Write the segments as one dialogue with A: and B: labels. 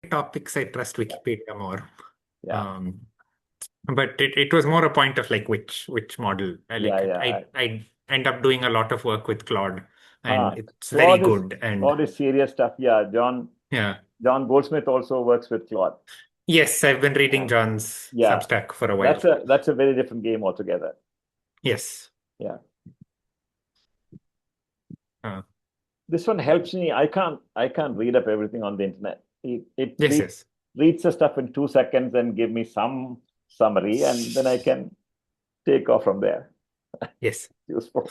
A: topics, I trust Wikipedia more.
B: Yeah.
A: But it was more a point of like which model. I end up doing a lot of work with Claude, and it's very good. And
B: Claude is serious stuff. Yeah,
A: yeah,
B: John Goldsmith also works with Claude.
A: yes, I've been reading
B: Yeah.
A: John's
B: Yeah.
A: Substack for a while.
B: That's a very different game altogether.
A: Yes.
B: Yeah.
A: Uh,
B: This one helps me. I can't read up everything on the internet. It
A: yes, yes.
B: reads the stuff in 2 seconds and give me some summary, and then I can take off from there.
A: Yes.
B: Useful.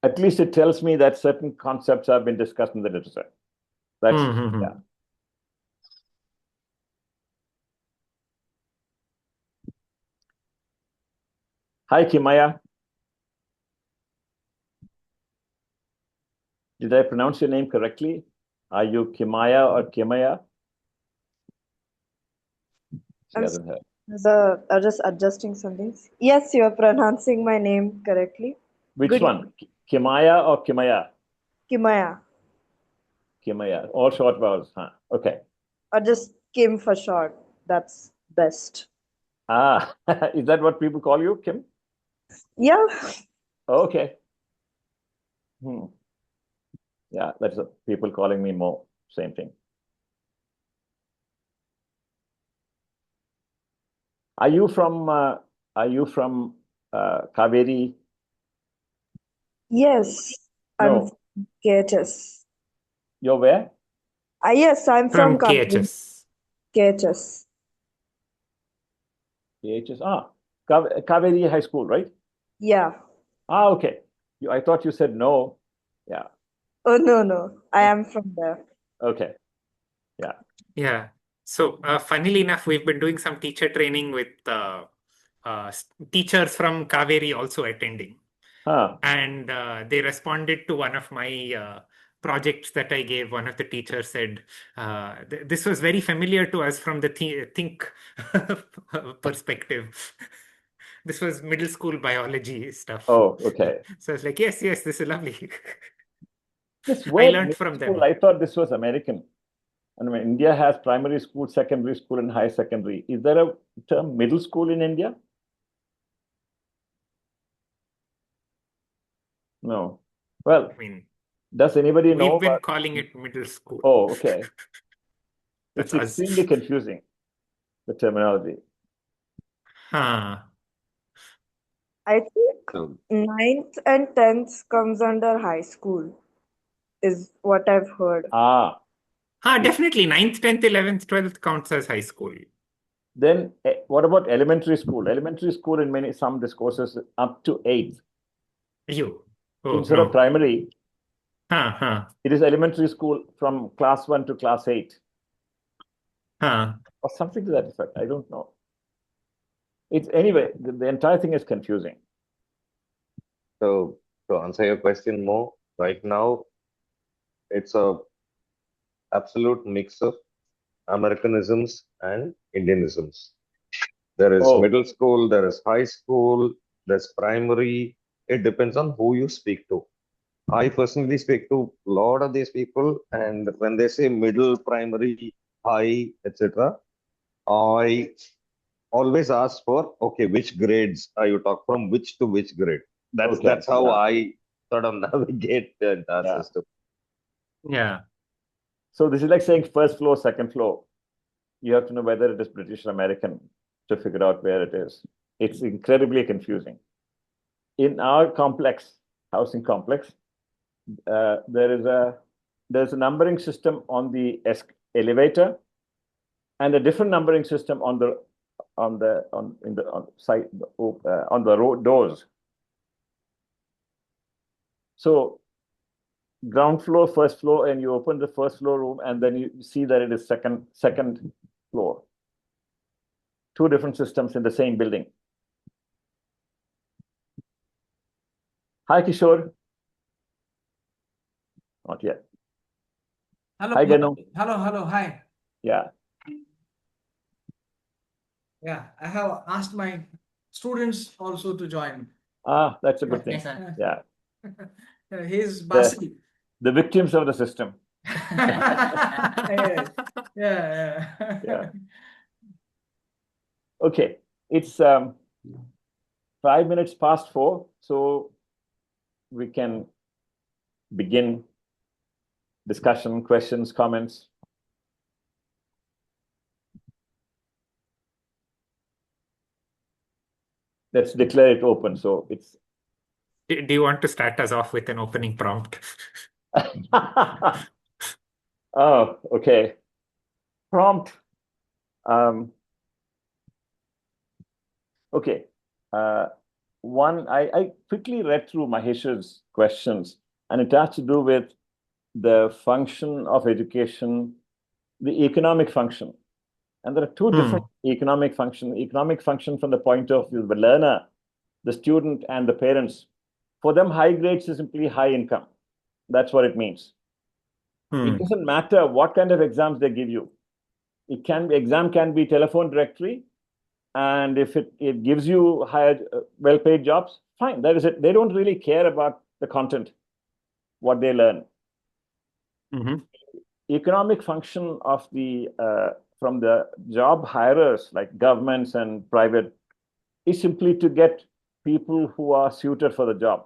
B: At least it tells me that certain concepts have been discussed in the literature. That's yeah. Hi, Kimaya. Did I pronounce your name correctly? Are you Kimaya or Kimaya? She hasn't heard.
C: I'm just adjusting some things. Yes, you are pronouncing my name correctly.
B: Which
C: Good
B: one? Kimaya or Kimaya?
C: Kimaya.
B: Kimaya. All short vowels, huh? Okay.
C: Or just Kim for short. That's best.
B: Ah, is that what people call you, Kim?
C: Yeah.
B: Okay. Yeah, that's people calling me Mo. Same thing. Are you from Kaveri?
C: Yes. I'm
B: No.
C: from KHS.
B: You're where?
C: Yes, I'm from
A: KHS.
C: KHS.
B: KHS. Kaveri High School, right?
C: Yeah.
B: Okay. I thought you said no. Yeah.
C: Oh, no. I am from there.
B: Okay. Yeah.
A: Yeah. So, funnily enough, we've been doing some teacher training with teachers from Kaveri also attending. And they responded to one of my projects that I gave. One of the teachers said, this was very familiar to us from the think perspective. This was middle school biology stuff.
B: Oh, okay.
A: So I was like, yes, this is lovely.
B: This
A: I
B: word
A: learned
B: middle
A: from
B: school,
A: them.
B: I thought this was American. And when India has primary school, secondary school, and high secondary. Is there a term middle school in India? No. Well,
A: I mean,
B: does anybody know
A: we've been
B: about...
A: calling it middle school.
B: Oh, okay.
A: That's
B: It's
A: us.
B: extremely confusing, the terminology.
C: I think 9th and 10th comes under high school, is what I've heard.
A: Definitely 9th, 10th, 11th, 12th counts as high school.
B: Then what about elementary school? Elementary school in some discourses up to 8th. Instead of primary, it is elementary school from class 1 to class 8. Or something to that effect. I don't know. Anyway, the entire thing is confusing.
D: So to answer your question more, right now, it's a absolute mix of Americanisms and Indianisms. There is middle school, there is high school, there's primary. It depends on who you speak to. I personally speak to a lot of these people, and when they say middle, primary, high, etc., I always ask for, okay, which grades are you talking from, which to which grade? That's how I sort of navigate the entire system.
A: Yeah.
B: So this is like saying first floor, second floor. You have to know whether it is British or American to figure out where it is. It's incredibly confusing. In our housing complex, there's a numbering system on the elevator, and a different numbering system on the road doors. So ground floor, first floor, and you open the first floor room, and then you see that it is second floor. Two different systems in the same building. Hi, Kishore. Not yet.
E: Hello.
B: Hi, Ganu.
E: Hello. Hi.
B: Yeah.
E: Yeah, I have asked my students also to join.
B: That's a good thing. Yeah.
E: He's Basil.
B: The victims of the system.
E: Yes. Yeah.
B: Yeah. Okay. It's 5 minutes past 4, so we can begin discussion, questions, comments. Let's declare it open. So it's.
A: Do you want to start us off with an opening prompt?
B: Oh, okay. Prompt. Okay. One, I quickly read through Mahesh's questions, and it has to do with the function of education, the economic function. And there are two different economic functions. Economic function from the point of view of the learner, the student, and the parents. For them, high grades is simply high income. That's what it means. It doesn't matter what kind of exams they give you. Exam can be telephone directory, and if it gives you higher, well-paid jobs, fine. That is it. They don't really care about the content, what they learn. Economic function of the from the job hirers, like governments and private, is simply to get people who are suited for the job.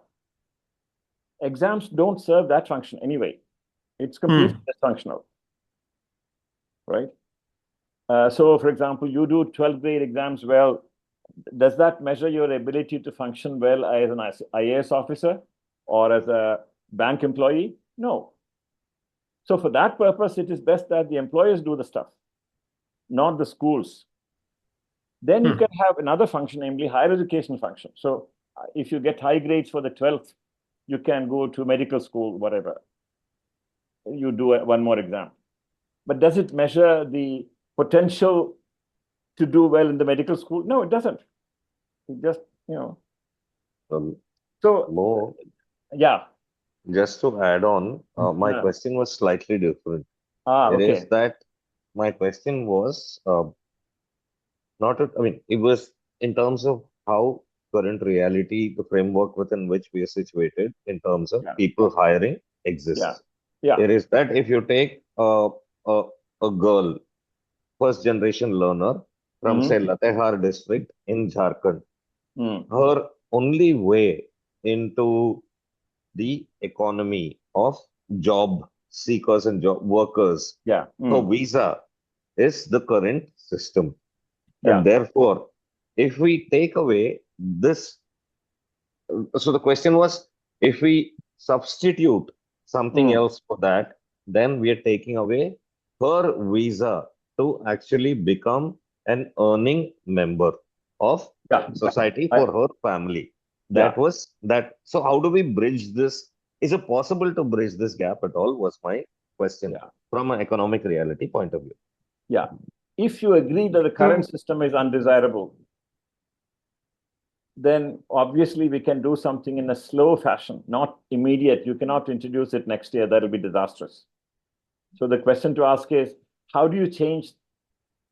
B: Exams don't serve that function anyway. It's completely dysfunctional, right? So, for example, you do 12th grade exams well. Does that measure your ability to function well as an IAS officer or as a bank employee? No. So for that purpose, it is best that the employers do the stuff, not the schools. Then you can have another function, namely higher education function. So if you get high grades for the 12th, you can go to medical school, whatever. You do one more exam. But does it measure the potential to do well in the medical school? No, it doesn't. It just,
D: More,
B: yeah.
D: just to add on, my question was slightly different. It
B: Okay.
D: is that my question was it was in terms of how current reality, the framework within which we are situated in terms of people hiring exists.
B: Yeah.
D: It is that if you take a girl, first generation learner from say Latehar district in Jharkhand, her only way into the economy of job seekers and job workers, her visa is the current system. And therefore, if we take away this, so the question was, if we substitute something else for that, then we are taking away her visa to actually become an earning member of society for her family. That was that. So how do we bridge this? Is it possible to bridge this gap at all? Was my question from an economic reality point of view.
B: Yeah. If you agree that the current system is undesirable, then obviously we can do something in a slow fashion, not immediate. You cannot introduce it next year. That'll be disastrous. So the question to ask is, how do you change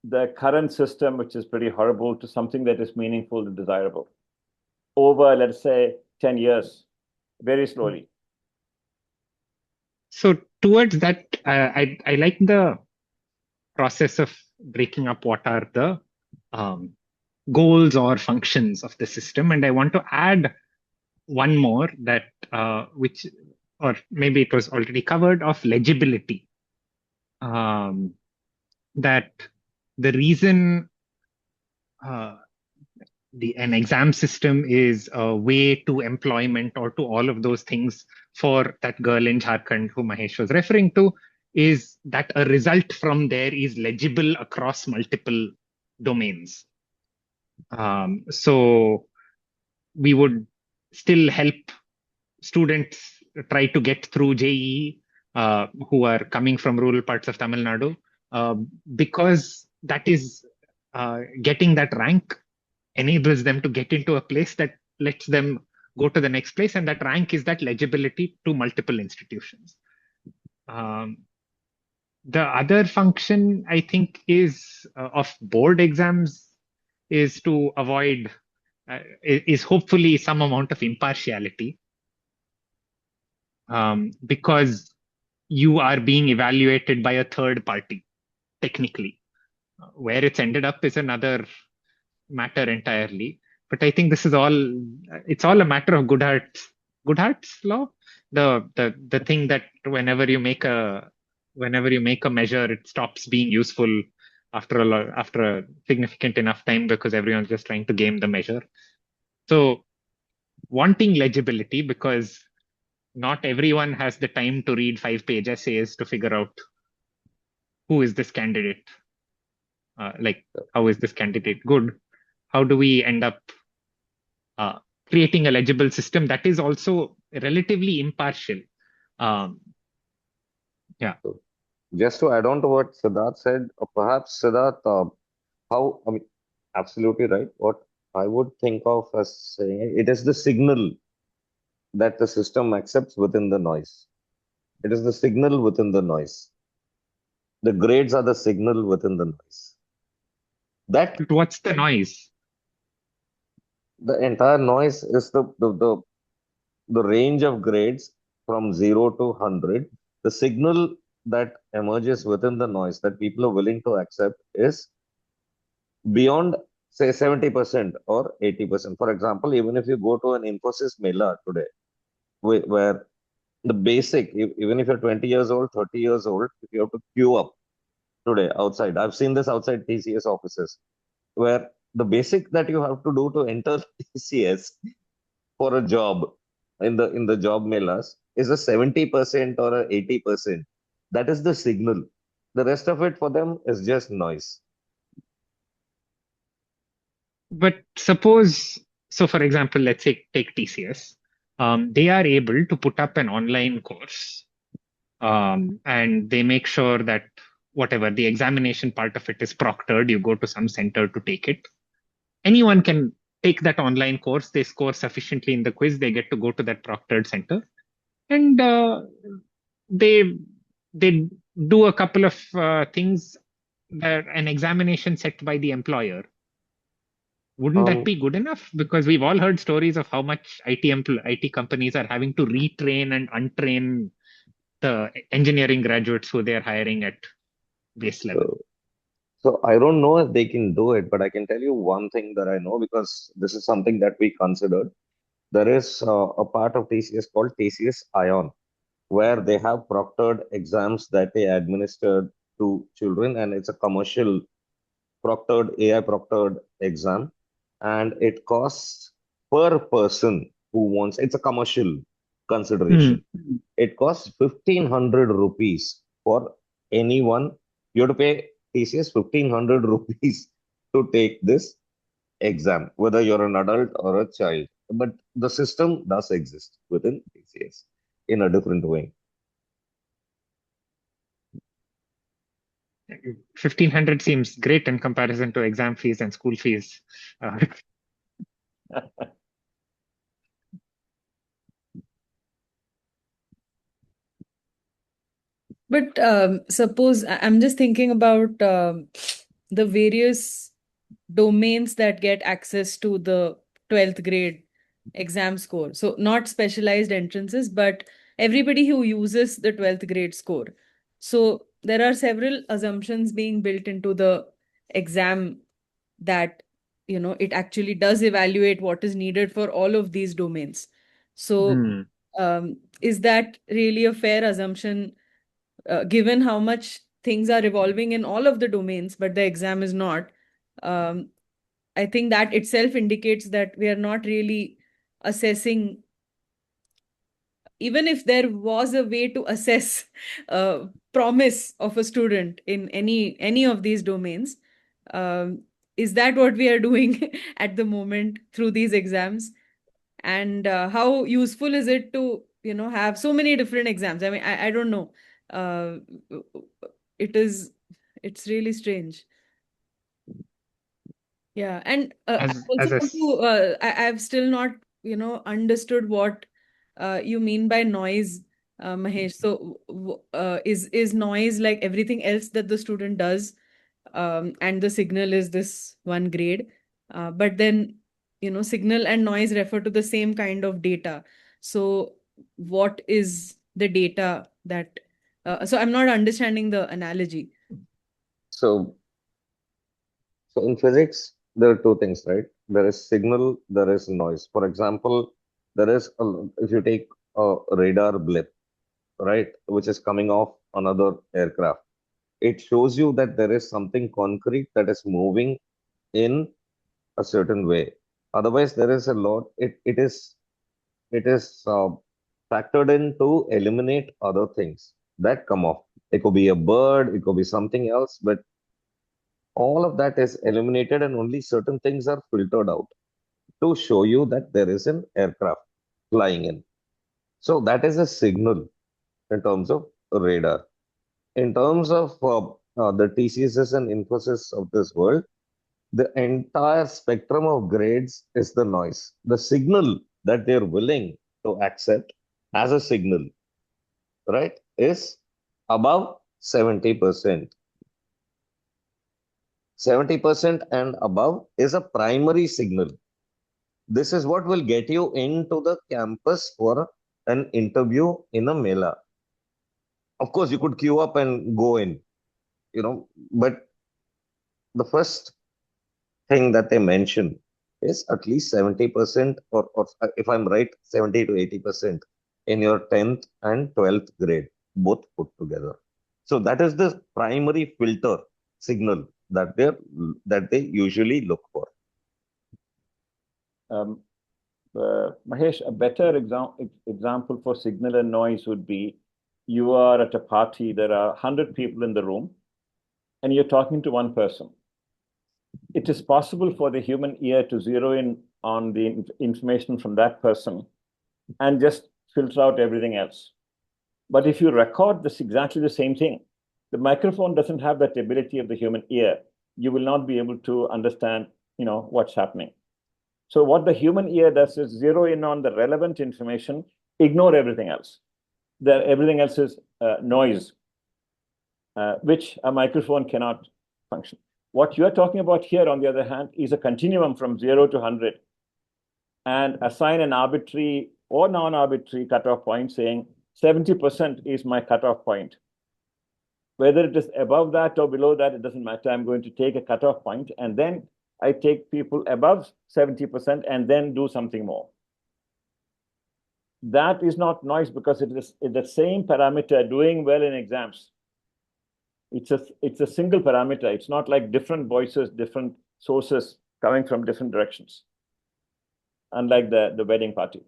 B: the current system, which is pretty horrible, to something that is meaningful and desirable over, let's say, 10 years, very slowly?
A: So towards that, I like the process of breaking up what are the goals or functions of the system. And I want to add one more that which, or maybe it was already covered, of legibility. That the reason an exam system is a way to employment or to all of those things for that girl in Jharkhand who Mahesh was referring to is that a result from there is legible across multiple domains. So we would still help students try to get through JEE who are coming from rural parts of Tamil Nadu because that is getting that rank enables them to get into a place that lets them go to the next place, and that rank is that legibility to multiple institutions. The other function, I think, is of board exams is to avoid, is hopefully some amount of impartiality. Because you are being evaluated by a third party, technically. Where it's ended up is another matter entirely. But I think this is it's all a matter of Goodhart's law. The thing that whenever you make a measure, it stops being useful after a significant enough time because everyone's just trying to game the measure. So wanting legibility, because not everyone has the time to read 5-page essays to figure out who is this candidate, how is this candidate good? How do we end up creating a legible system that is also relatively impartial? Yeah.
D: Just to add on to what Siddharth said, perhaps Siddharth, I mean, absolutely right. What I would think of as saying it is the signal that the system accepts within the noise. It is the signal within the noise. The grades are the signal within the noise.
A: What's the noise?
D: The entire noise is the range of grades from 0 to 100. The signal that emerges within the noise that people are willing to accept is beyond, say, 70% or 80%. For example, even if you go to an Infosys Mela today, where the basic, even if you're 20 years old, 30 years old, if you have to queue up today outside, I've seen this outside TCS offices, where the basic that you have to do to enter TCS for a job in the job melas is a 70% or a 80%. That is the signal. The rest of it for them is just noise.
A: But suppose, so for example, let's say take TCS. They are able to put up an online course, and they make sure that whatever the examination part of it is proctored, you go to some center to take it. Anyone can take that online course. They score sufficiently in the quiz, they get to go to that proctored center, and they do a couple of things that an examination set by the employer. Wouldn't that be good enough? Because we've all heard stories of how much IT companies are having to retrain and untrain the engineering graduates who they're hiring at base level.
D: So I don't know if they can do it, but I can tell you one thing that I know because this is something that we considered. There is a part of TCS called TCS Ion, where they have proctored exams that they administered to children, and it's a commercial proctored, AI proctored exam, and it costs per person who wants, it's a commercial consideration. It costs 1,500 rupees for anyone. You have to pay TCS 1,500 rupees to take this exam, whether you're an adult or a child. But the system does exist within TCS in a different way.
A: 1,500 seems great in comparison to exam fees and school fees.
F: But suppose I'm just thinking about the various domains that get access to the 12th grade exam score. So not specialized entrances, but everybody who uses the 12th grade score. So there are several assumptions being built into the exam that, it actually does evaluate what is needed for all of these domains. So is that really a fair assumption, given how much things are evolving in all of the domains, but the exam is not? I think that itself indicates that we are not really assessing. Even if there was a way to assess promise of a student in any of these domains, is that what we are doing at the moment through these exams? And how useful is it to have so many different exams? I mean, I don't know. It's really strange. Yeah, and I've still not understood what you mean by noise, Mahesh. So is noise like everything else that the student does, and the signal is this one grade, but then signal and noise refer to the same kind of data. So what is the data that So I'm not understanding the analogy.
D: So in physics, there are two things, right? There is signal, there is noise. For example, if you take a radar blip, right, which is coming off another aircraft, it shows you that there is something concrete that is moving in a certain way. Otherwise, there is a lot. It is factored in to eliminate other things that come off. It could be a bird, it could be something else, but all of that is eliminated and only certain things are filtered out to show you that there is an aircraft flying in. So that is a signal in terms of radar. In terms of the TCSs and Infosys of this world, the entire spectrum of grades is the noise. The signal that they're willing to accept as a signal, right, is above 70%. 70% and above is a primary signal. This is what will get you into the campus for an interview in a mela. Of course, you could queue up and go in, but the first thing that they mention is at least 70%, or if I'm right, 70 to 80% in your 10th and 12th grade, both put together. So that is the primary filter signal that they usually look for.
B: Mahesh, a better example for signal and noise would be you are at a party, there are 100 people in the room, and you're talking to one person. It is possible for the human ear to zero in on the information from that person and just filter out everything else. But if you record this exactly the same thing, the microphone doesn't have that ability of the human ear. You will not be able to understand, what's happening. So what the human ear does is zero in on the relevant information, ignore everything else. Everything else is noise, which a microphone cannot function. What you're talking about here, on the other hand, is a continuum from 0 to 100 and assign an arbitrary or non-arbitrary cutoff point saying 70% is my cutoff point. Whether it is above that or below that, it doesn't matter. I'm going to take a cutoff point and then I take people above 70% and then do something more. That is not noise because it is the same parameter doing well in exams. It's a single parameter. It's not like different voices, different sources coming from different directions, unlike the wedding party.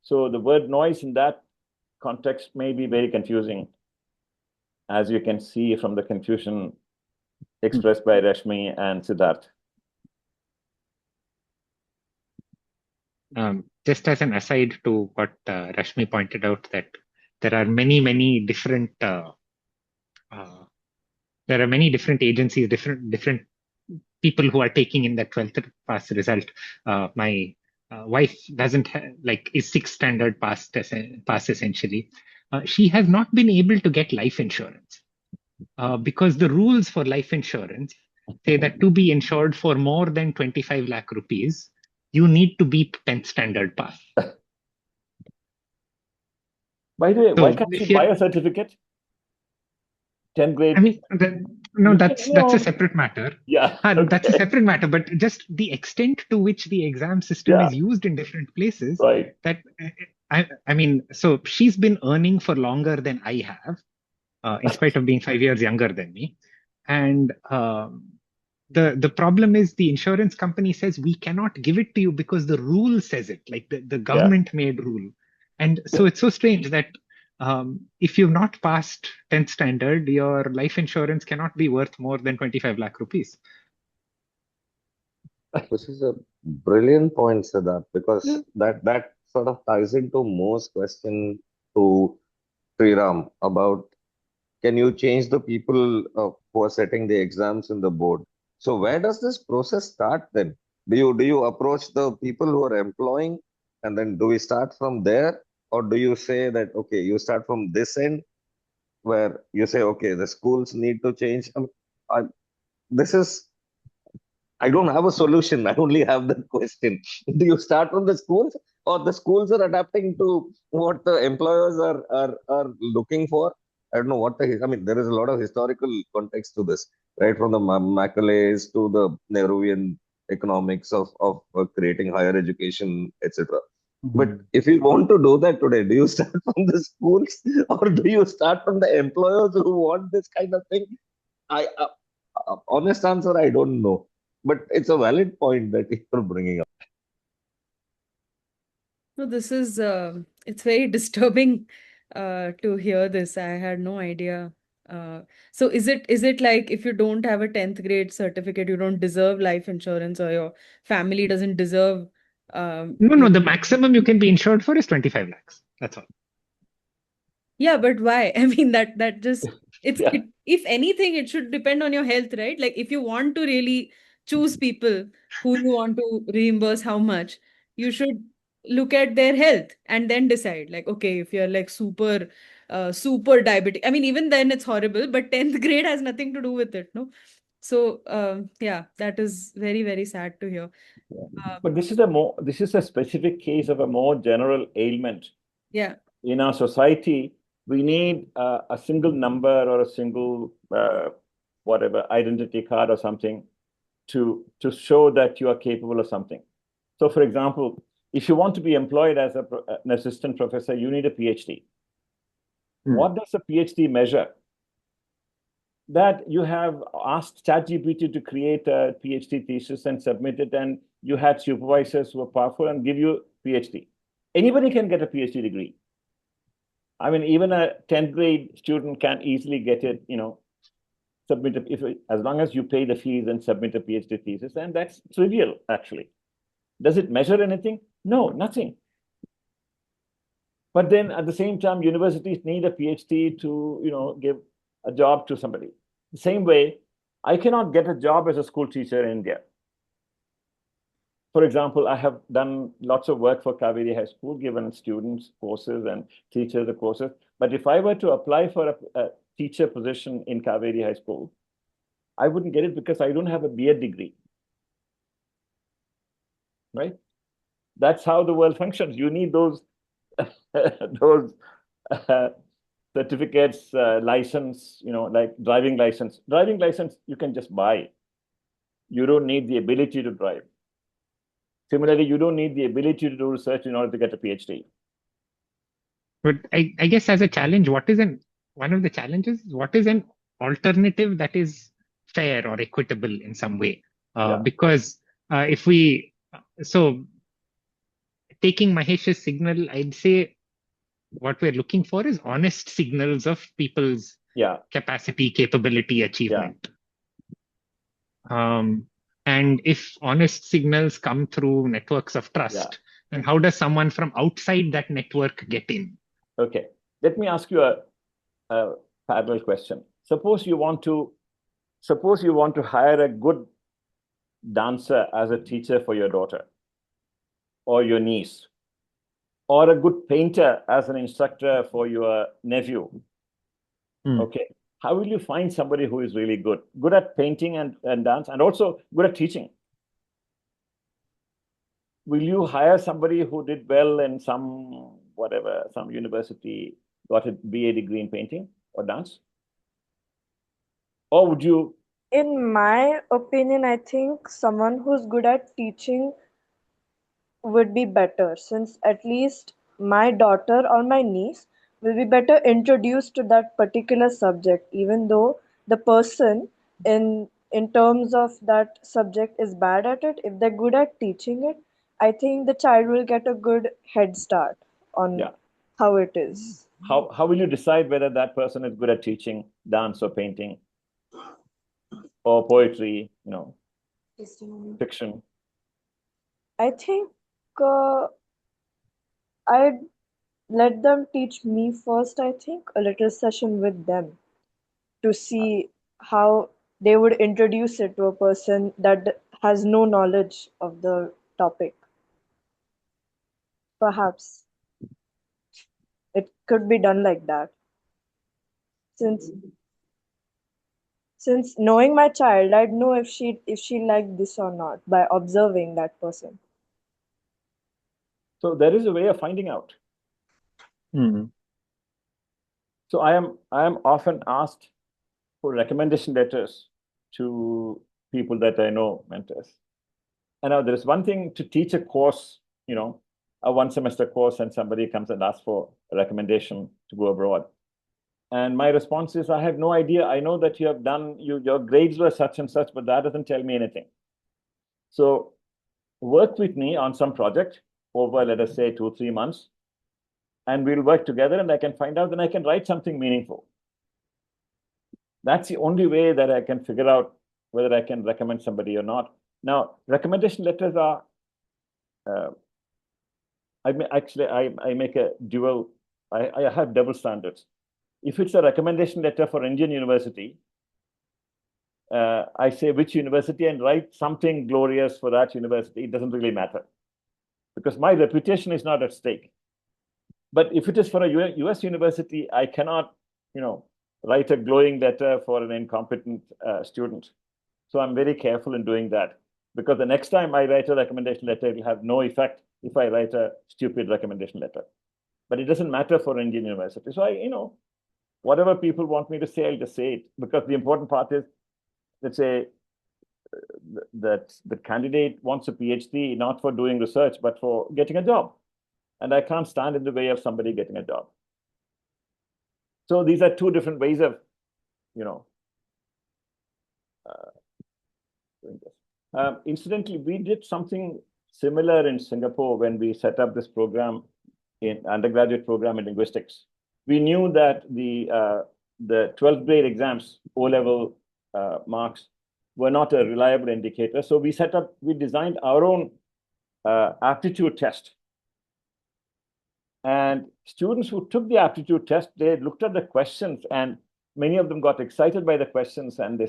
B: So the word noise in that context may be very confusing, as you can see from the confusion expressed by Rashmi and Siddharth.
A: Just as an aside to what Rashmi pointed out, that there are many different agencies, different people who are taking in that 12th pass result. My wife doesn't is 6th standard pass essentially. She has not been able to get life insurance because the rules for life insurance say that to be insured for more than 25 lakh rupees, you need to be 10th standard pass.
B: By the way, why can't you buy a certificate? 10th grade.
A: I mean, that's a separate matter.
B: Yeah,
A: okay. That's a separate matter. But just the extent to which the exam system is used in different places.
B: Right.
A: That I mean, so she's been earning for longer than I have, in spite of being 5 years younger than me, and the problem is the insurance company says we cannot give it to you because the rule says it, like the government made rule. And so it's so strange that if you've not passed 10th standard, your life insurance cannot be worth more than 25 lakh rupees.
D: This is a brilliant point, Siddharth, because that sort of ties into Mo's question to Sriram about, can you change the people who are setting the exams in the board? So where does this process start then? Do you approach the people who are employing, and then do we start from there? Or do you say that, okay, you start from this end where you say, okay, the schools need to change? I don't have a solution. I only have the question. Do you start from the schools or the schools are adapting to what the employers are looking for. I don't know what I mean, there is a lot of historical context to this, right? From the Macaulays to the Nehruvian economics of creating higher education, etc. But if you want to do that today, do you start from the schools or do you start from the employers who want this kind of thing? Honest answer, I don't know. But it's a valid point that you're bringing up.
F: No, this is it's very disturbing to hear this. I had no idea. So is it like if you don't have a 10th grade certificate, you don't deserve life insurance or your family doesn't deserve
A: No, the maximum you can be insured for is 25 lakhs. That's all.
F: Yeah, but why? I mean that just
B: Yeah.
F: if anything, it should depend on your health, right? Like if you want to really choose people who you want to reimburse how much, you should look at their health and then decide. Like, okay, if you're like super diabetic, I mean, even then it's horrible, but 10th grade has nothing to do with it, no? So yeah, that is very, very sad to hear.
B: But this is a specific case of a more general ailment.
F: Yeah.
B: In our society, we need a single number or a single whatever identity card or something to show that you are capable of something. So, for example, if you want to be employed as an assistant professor, you need a PhD. What does a PhD measure? That you have asked ChatGPT to create a PhD thesis and submit it, and you had supervisors who are powerful and give you PhD. Anybody can get a PhD degree. I mean, even a 10th grade student can easily get it, submit as long as you pay the fees and submit a PhD thesis, and that's trivial, actually. Does it measure anything? No, nothing. But then at the same time, universities need a PhD to, give a job to somebody. The same way, I cannot get a job as a school teacher in India. For example, I have done lots of work for Kaveri High School, given students courses and teachers the courses. But if I were to apply for a teacher position in Kaveri High School, I wouldn't get it because I don't have a B.Ed degree. Right? That's how the world functions. You need those certificates, license, like driving license. Driving license, you can just buy. You don't need the ability to drive. Similarly, you don't need the ability to do research in order to get a PhD.
A: But I guess as a challenge, one of the challenges, what is an alternative that is fair or equitable in some way? Because taking Mahesh's signal, I'd say what we're looking for is honest signals of people's capacity, capability, achievement. And if honest signals come through networks of trust, then how does someone from outside that network get in?
B: Okay, let me ask you a parallel question. Suppose you want to hire a good dancer as a teacher for your daughter or your niece, or a good painter as an instructor for your nephew. Okay, how will you find somebody who is really good at painting and dance, and also good at teaching? Will you hire somebody who did well in some university, got a BA degree in painting or dance? Or would you?
C: In my opinion, I think someone who's good at teaching would be better, since at least my daughter or my niece will be better introduced to that particular subject, even though the person in terms of that subject is bad at it. If they're good at teaching it, I think the child will get a good head start on how it is.
B: How will you decide whether that person is good at teaching dance or painting or poetry, fiction?
C: I think I'd let them teach me first, I think, a little session with them to see how they would introduce it to a person that has no knowledge of the topic. Perhaps it could be done like that. Since knowing my child, I'd know if she liked this or not by observing that person.
B: So there is a way of finding out. So I am often asked for recommendation letters to people that I know, mentors. And now there is one thing to teach a course, a one semester course, and somebody comes and asks for a recommendation to go abroad. And my response is, I have no idea. I know that you have done, your grades were such and such, but that doesn't tell me anything. So work with me on some project over, let us say, 2-3 months, and we'll work together, and I can find out, and I can write something meaningful. That's the only way that I can figure out whether I can recommend somebody or not. Now, recommendation letters are, I make a dual, I have double standards. If it's a recommendation letter for Indian university, I say which university and write something glorious for that university. It doesn't really matter because my reputation is not at stake. But if it is for a US university, I cannot, write a glowing letter for an incompetent student. So I'm very careful in doing that because the next time I write a recommendation letter, it will have no effect if I write a stupid recommendation letter. But it doesn't matter for Indian university. So whatever people want me to say, I'll just say it because the important part is, let's say, that the candidate wants a PhD not for doing research, but for getting a job. And I can't stand in the way of somebody getting a job. So these are two different ways of, doing this. Incidentally, we did something similar in Singapore when we set up this program, in undergraduate program in linguistics. We knew that the 12th grade exams, O-level marks, were not a reliable indicator. So we designed our own aptitude test. And students who took the aptitude test, they looked at the questions and many of them got excited by the questions. And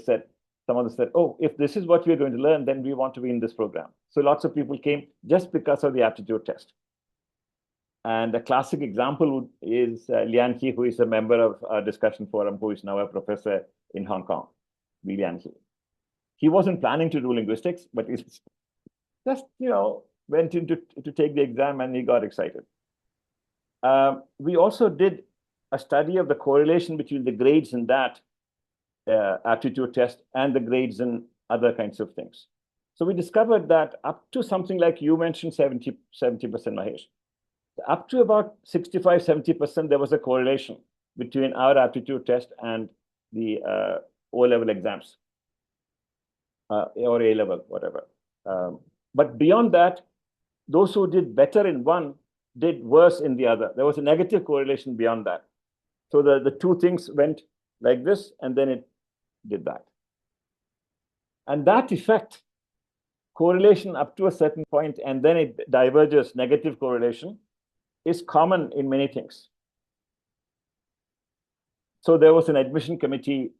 B: some of them said, oh, if this is what we're going to learn, then we want to be in this program. So lots of people came just because of the aptitude test. And a classic example is Lian He, who is a member of our discussion forum, who is now a professor in Hong Kong, Lian He. He wasn't planning to do linguistics, but he just, went in to take the exam and he got excited. We also did a study of the correlation between the grades in that aptitude test and the grades in other kinds of things. So we discovered that up to something like you mentioned 70%, Mahesh, up to about 65-70%, there was a correlation between our aptitude test and the O-level exams or A-level, whatever. But beyond that, those who did better in one did worse in the other. There was a negative correlation beyond that. So the two things went like this, and then it did that. And that effect, correlation up to a certain point, and then it diverges, negative correlation, is common in many things. So there was an admission committee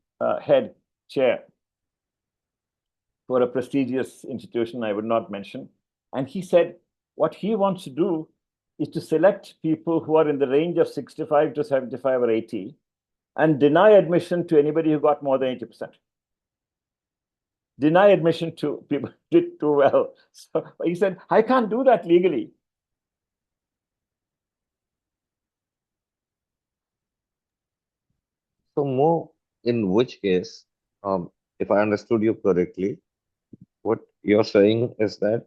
B: chair for a prestigious institution I would not mention. And he said what he wants to do is to select people who are in the range of 65 to 75 or 80 and deny admission to anybody who got more than 80%. Deny admission to people who did too well. So he said, I can't do that legally.
D: So more in which case, if I understood you correctly, what you're saying is that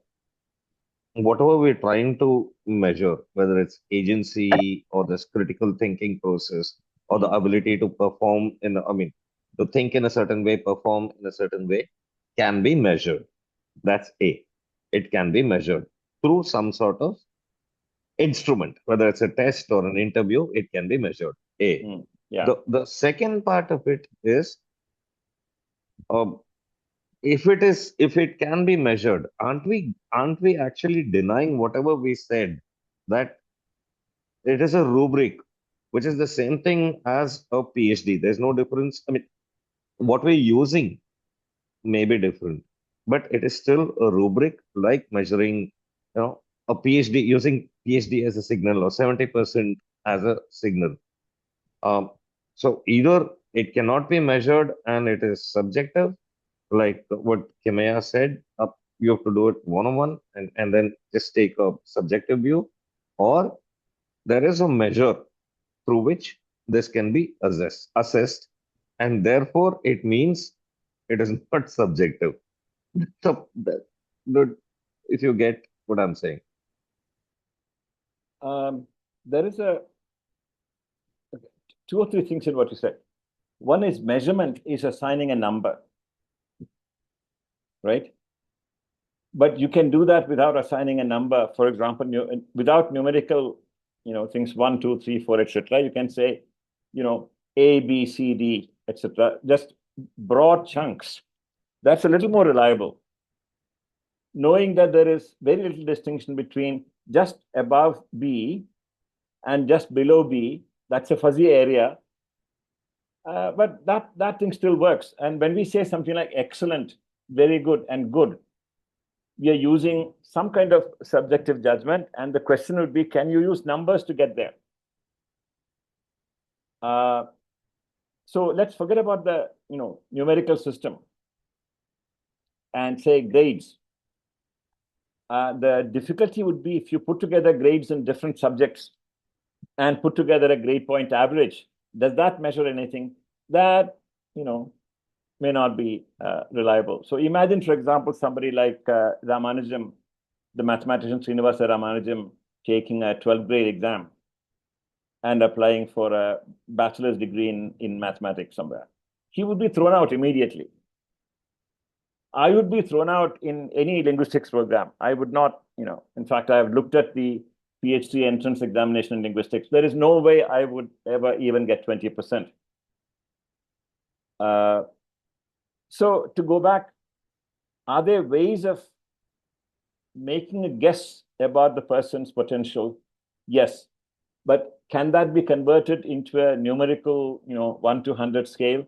D: whatever we're trying to measure, whether it's agency or this critical thinking process or the ability to perform to think in a certain way, perform in a certain way, can be measured. That's A. It can be measured through some sort of instrument, whether it's a test or an interview, it can be measured. A.
B: Yeah.
D: The second part of it is, if it can be measured, aren't we actually denying whatever we said, that it is a rubric, which is the same thing as a PhD? There's no difference. What we're using may be different, but it is still a rubric, like measuring, a PhD, using PhD as a signal or 70% as a signal. So either it cannot be measured and it is subjective, like what Kimaya said, you have to do it one-on-one and then just take a subjective view, or there is a measure through which this can be assessed, and therefore it means it is not subjective. So, if you get what I'm saying.
B: There is two or three things in what you said. One is measurement is assigning a number, right? But you can do that without assigning a number. For example, without numerical, things 1, 2, 3, 4, etc. You can say, A, B, C, D, etc. Just broad chunks. That's a little more reliable. Knowing that there is very little distinction between just above B and just below B, that's a fuzzy area. But that thing still works. And when we say something like excellent, very good, and good, we are using some kind of subjective judgment. And the question would be, can you use numbers to get there? So let's forget about the numerical system and say grades. The difficulty would be if you put together grades in different subjects and put together a grade point average. Does that measure anything? That may not be reliable. So imagine, for example, somebody like Ramanujam, the mathematician Srinivasa Ramanujam, taking a 12th grade exam and applying for a bachelor's degree in mathematics somewhere. He would be thrown out immediately. I would be thrown out in any linguistics program. I would not, in fact, I have looked at the PhD entrance examination in linguistics. There is no way I would ever even get 20%. So to go back, are there ways of making a guess about the person's potential? Yes. But can that be converted into a numerical, 1 to 100 scale?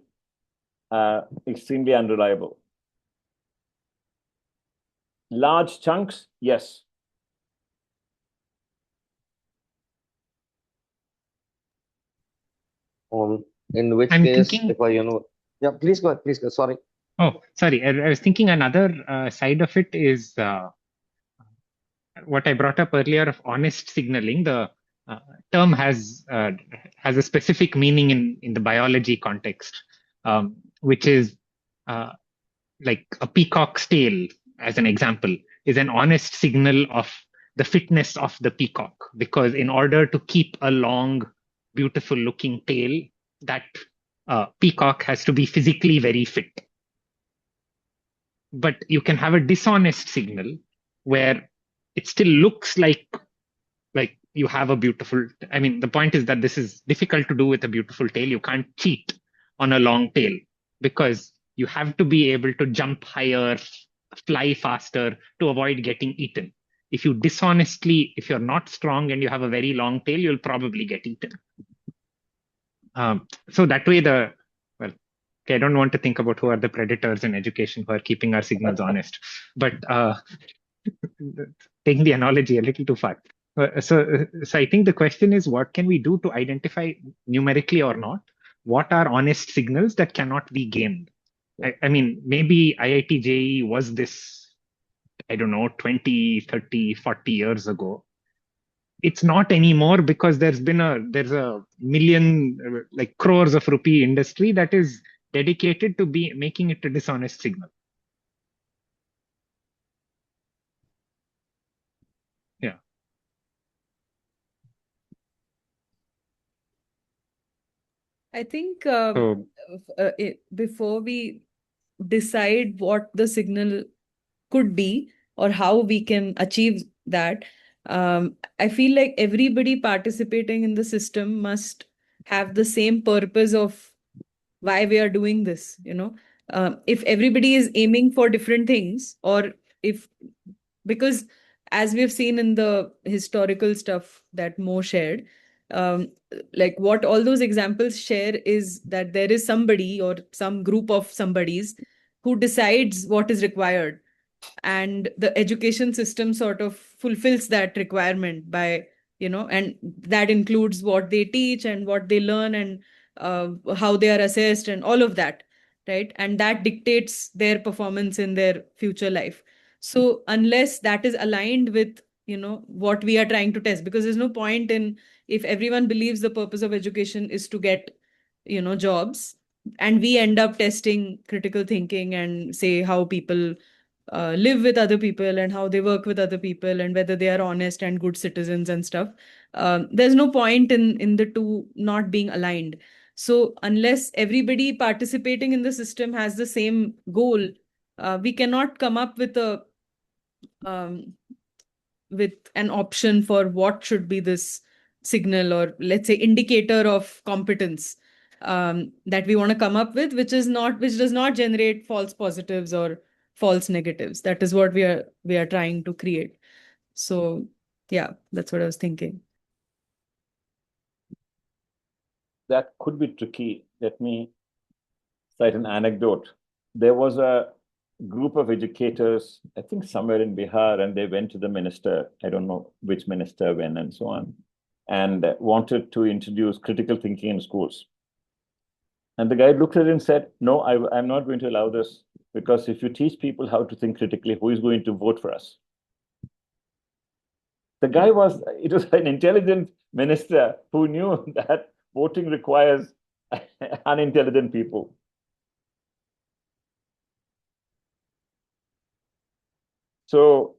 B: Extremely unreliable. Large chunks, yes.
D: In which
A: I'm
D: case,
A: thinking,
D: if I, yeah, please go ahead, please go. Sorry.
A: Oh, sorry. I was thinking another side of it is what I brought up earlier of honest signaling. The term has a specific meaning in the biology context, which is like a peacock's tail, as an example, is an honest signal of the fitness of the peacock. Because in order to keep a long, beautiful looking tail, that peacock has to be physically very fit. But you can have a dishonest signal where it still looks like you have a beautiful. I mean, the point is that this is difficult to do with a beautiful tail. You can't cheat on a long tail because you have to be able to jump higher, fly faster to avoid getting eaten. If you're not strong and you have a very long tail, you'll probably get eaten. So that way, I don't want to think about who are the predators in education who are keeping our signals honest, but taking the analogy a little too far. So I think the question is, what can we do to identify numerically or not what are honest signals that cannot be gamed? I mean, maybe IIT JEE was this, I don't know, 20, 30, 40 years ago. It's not anymore because there's a million, like crores of rupee industry that is dedicated to be making it a dishonest signal. Yeah.
F: I think before we decide what the signal could be or how we can achieve that, I feel like everybody participating in the system must have the same purpose of why we are doing this. If everybody is aiming for different things, or because as we've seen in the historical stuff that Mo shared, like what all those examples share is that there is somebody or some group of somebodies who decides what is required, and the education system sort of fulfills that requirement by, and that includes what they teach and what they learn and how they are assessed and all of that, right? And that dictates their performance in their future life. So unless that is aligned with what we are trying to test, because there's no point in, if everyone believes the purpose of education is to get jobs, and we end up testing critical thinking and say how people live with other people and how they work with other people and whether they are honest and good citizens and stuff. There's no point in the two not being aligned. So unless everybody participating in the system has the same goal, we cannot come up with um, an option for what should be this signal, or let's say indicator of competence, that we want to come up with, which does not generate false positives or false negatives. That is what we are trying to create. So yeah, that's what I was thinking.
B: That could be tricky. Let me cite an anecdote. There was a group of educators, I think somewhere in Bihar, and they went to the minister, I don't know which minister, when, and so on, and wanted to introduce critical thinking in schools. And the guy looked at it and said, no, I'm not going to allow this, because if you teach people how to think critically, who is going to vote for us? It was an intelligent minister who knew that voting requires unintelligent people. So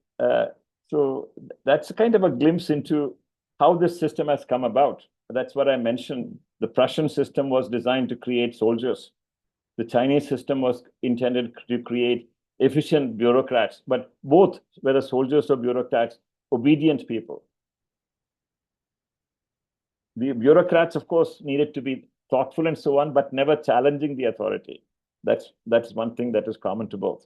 B: that's kind of a glimpse into how this system has come about. That's what I mentioned. The Prussian system was designed to create soldiers. The Chinese system was intended to create efficient bureaucrats, but both, whether soldiers or bureaucrats, obedient people. The bureaucrats, of course, needed to be thoughtful and so on, but never challenging the authority. That's one thing that is common to both.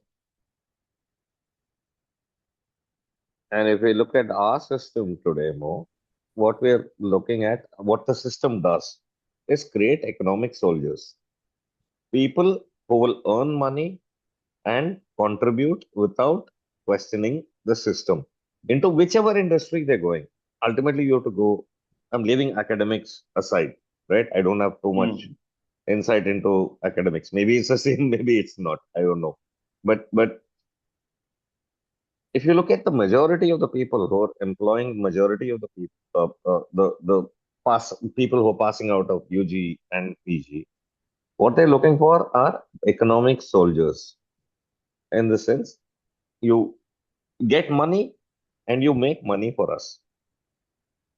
D: And if we look at our system today more, what we're looking at, what the system does is create economic soldiers. People who will earn money and contribute without questioning the system into whichever industry they're going. Ultimately, you have to go. I'm leaving academics aside, right? I don't have too much insight into academics. Maybe it's the same, maybe it's not. I don't know. But if you look at the majority of the people who are employing majority of the people, people who are passing out of UG and PG, what they're looking for are economic soldiers. In the sense, you get money and you make money for us,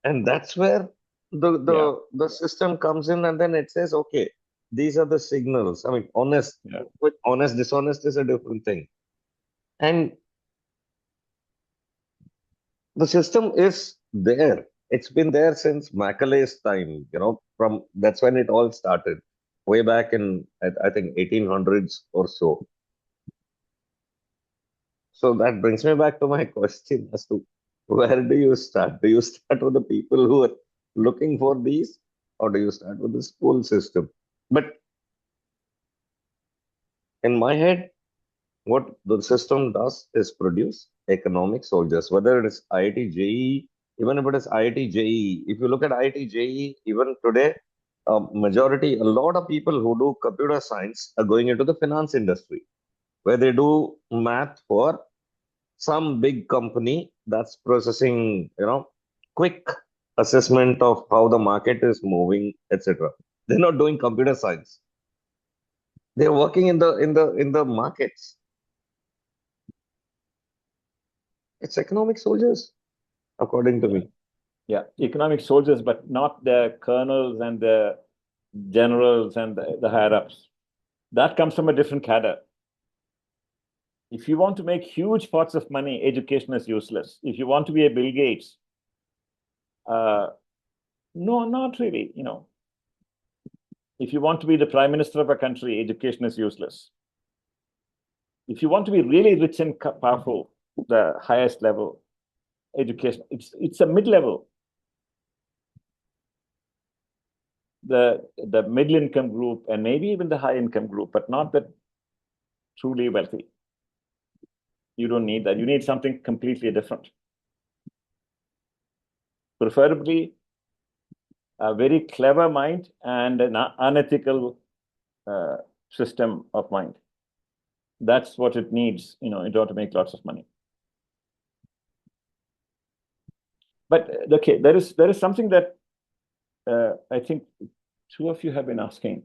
D: and that's where the system comes in, and then it says, okay, these are the signals. I mean, honest, dishonest is a different thing, and the system is there. It's been there since Macaulay's time, from that's when it all started, way back in, I think, 1800s or so. So that brings me back to my question as to where do you start? Do you start with the people who are looking for these, or do you start with the school system? But in my head, what the system does is produce economic soldiers, whether it is IIT JEE, even if it is IIT JEE. If you look at IIT JEE, even today, a lot of people who do computer science are going into the finance industry, where they do math for some big company that's processing, quick assessment of how the market is moving, etc. They're not doing computer science. They're working in the markets. It's economic soldiers, according to me.
B: Yeah, economic soldiers, but not the colonels and the generals and the higher ups. That comes from a different cadre. If you want to make huge pots of money, education is useless. If you want to be a Bill Gates, no, not really. If you want to be the prime minister of a country, education is useless. If you want to be really rich and powerful, the highest level, education, it's a mid-level. The middle income group and maybe even the high income group, but not the truly wealthy. You don't need that. You need something completely different. Preferably a very clever mind and an unethical system of mind. That's what it needs, in order to make lots of money. But okay, there is something that I think two of you have been asking.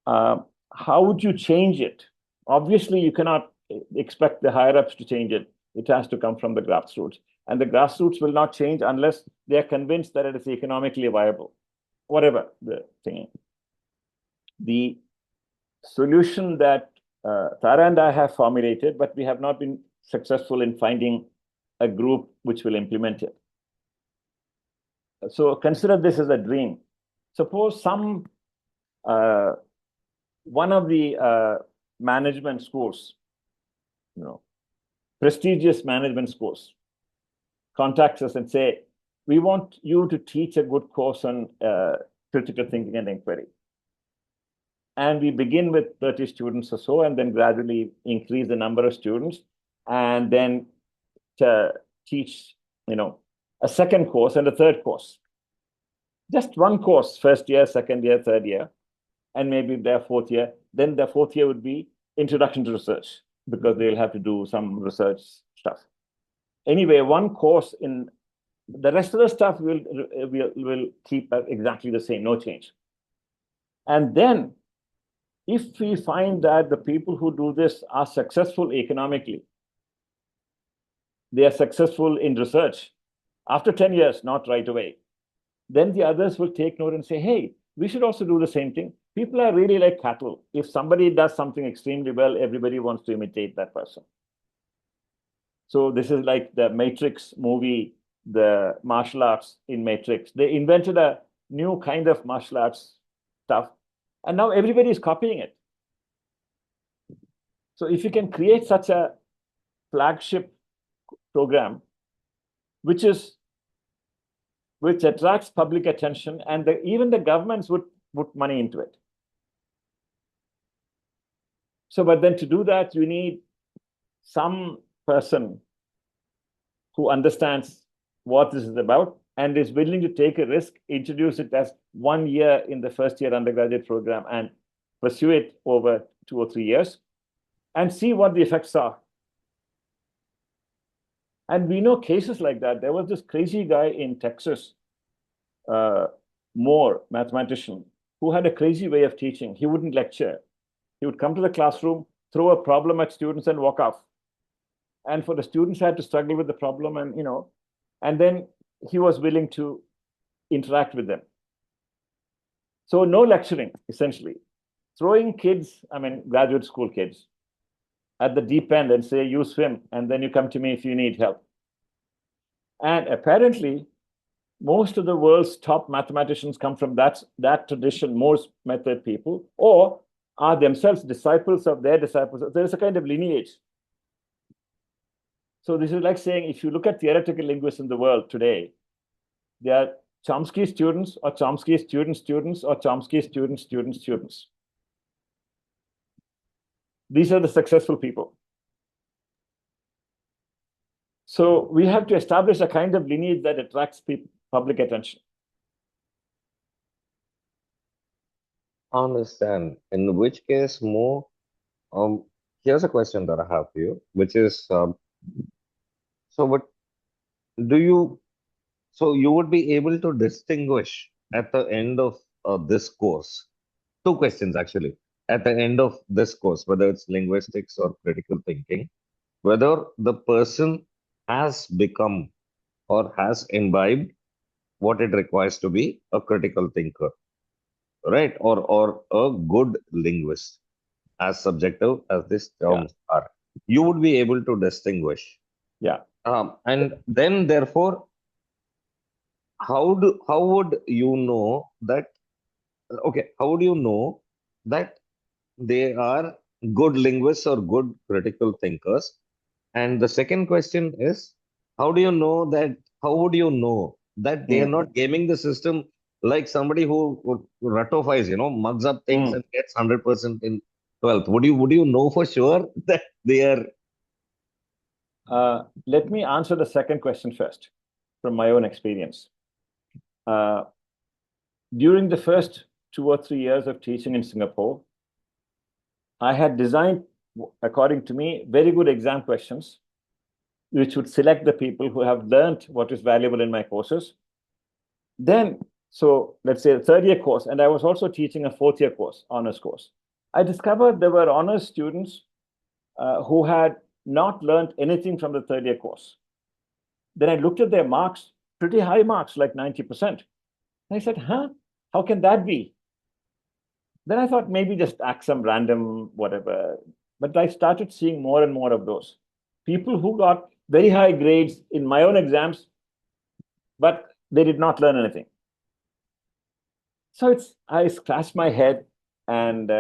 B: How would you change it? Obviously, you cannot expect the higher ups to change it. It has to come from the grassroots. And the grassroots will not change unless they are convinced that it is economically viable, whatever the thing. The solution that Tara and I have formulated, but we have not been successful in finding a group which will implement it. So consider this as a dream. Suppose some one of the management schools, prestigious management schools, contacts us and say, we want you to teach a good course on critical thinking and inquiry. And we begin with 30 students or so, and then gradually increase the number of students, and then teach, a second course and a third course. Just one course, first year, second year, third year, and maybe their fourth year. Then the fourth year would be introduction to research, because they'll have to do some research stuff. Anyway, one course in the rest of the stuff will keep exactly the same, no change. And then, if we find that the people who do this are successful economically, they are successful in research, after 10 years, not right away, then the others will take note and say, hey, we should also do the same thing. People are really like cattle. If somebody does something extremely well, everybody wants to imitate that person. So this is like the Matrix movie, the martial arts in Matrix. They invented a new kind of martial arts stuff, and now everybody is copying it. So if you can create such a flagship program, which attracts public attention, and even the governments would put money into it. So, but then to do that, you need some person who understands what this is about and is willing to take a risk, introduce it as 1 year in the first year undergraduate program, and pursue it over 2 or 3 years, and see what the effects are. And we know cases like that. There was this crazy guy in Texas, Moore, mathematician, who had a crazy way of teaching. He wouldn't lecture. He would come to the classroom, throw a problem at students, and walk off. And for the students had to struggle with the problem, and then he was willing to interact with them. So no lecturing, essentially. Throwing kids, graduate school kids, at the deep end and say, you swim, and then you come to me if you need help. And apparently, most of the world's top mathematicians come from that tradition, Moore's method people, or are themselves disciples of their disciples. There is a kind of lineage. So this is like saying, if you look at theoretical linguists in the world today, they are Chomsky students, or Chomsky students, or Chomsky students. These are the successful people. So we have to establish a kind of lineage that attracts public attention.
D: Understand. In which case, more, here's a question that I have for you, which is, so you would be able to distinguish at the end of this course, 2 questions actually, at the end of this course, whether it's linguistics or critical thinking, whether the person has become or has imbibed what it requires to be a critical thinker, right? Or a good linguist, as subjective as these terms are. You would be able to distinguish.
B: Yeah.
D: And then therefore, how would you know that, how would you know that they are good linguists or good critical thinkers? And the second question is, how would you know that they are not gaming the system, like somebody who ratifies, mugs up things and gets 100% in 12th? Would you know for sure that they
B: are? Let me answer the second question first, from my own experience. During the first 2 or 3 years of teaching in Singapore, I had designed, according to me, very good exam questions which would select the people who have learned what is valuable in my courses. Then, so let's say a third-year course, and I was also teaching a fourth-year course, honors course. I discovered there were honors students who had not learned anything from the third-year course. Then I looked at their marks, pretty high marks, like 90%. And I said, how can that be? Then I thought maybe just act some random whatever. But I started seeing more and more of those. People who got very high grades in my own exams, but they did not learn anything. So I scratched my head and